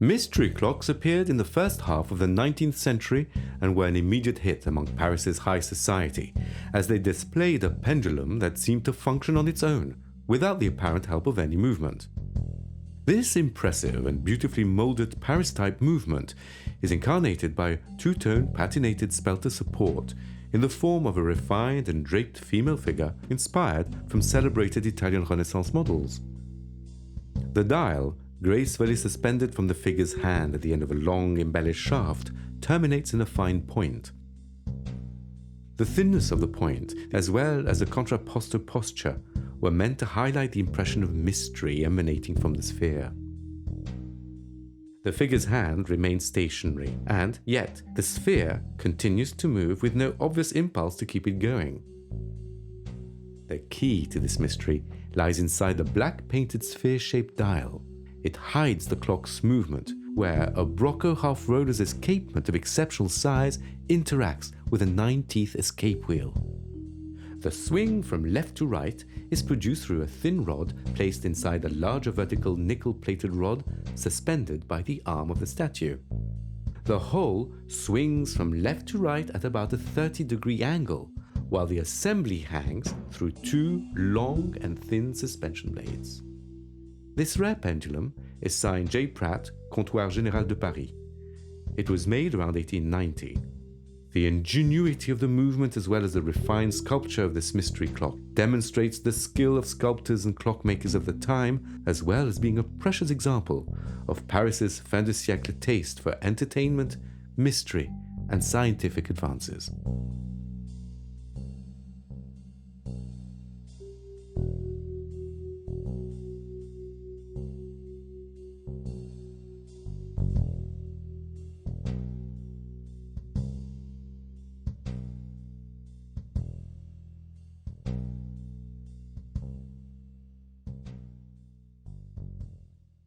Mystery clocks appeared in the first half of the 19th century and were an immediate hit among Paris's high society, as they displayed a pendulum that seemed to function on its own, without the apparent help of any movement. This impressive and beautifully molded Paris-type movement is incarnated by a two-tone patinated spelter support in the form of a refined and draped female figure inspired from celebrated Italian Renaissance models. The dial, gracefully suspended from the figure's hand at the end of a long embellished shaft, terminates in a fine point. The thinness of the point, as well as the contrapposto posture, were meant to highlight the impression of mystery emanating from the sphere. The figure's hand remains stationary, and yet the sphere continues to move with no obvious impulse to keep it going. The key to this mystery lies inside the black painted sphere-shaped dial. It hides the clock's movement, where a Brocco half-roller's escapement of exceptional size interacts with a 9-teeth escape wheel. The swing from left to right is produced through a thin rod placed inside a larger vertical nickel-plated rod suspended by the arm of the statue. The whole swings from left to right at about a 30-degree angle, while the assembly hangs through two long and thin suspension blades. This rare pendulum is signed J. Pratt, Comptoir General de Paris. It was made around 1890. The ingenuity of the movement as well as the refined sculpture of this mystery clock demonstrates the skill of sculptors and clockmakers of the time, as well as being a precious example of Paris's fin de siècle taste for entertainment, mystery, and scientific advances.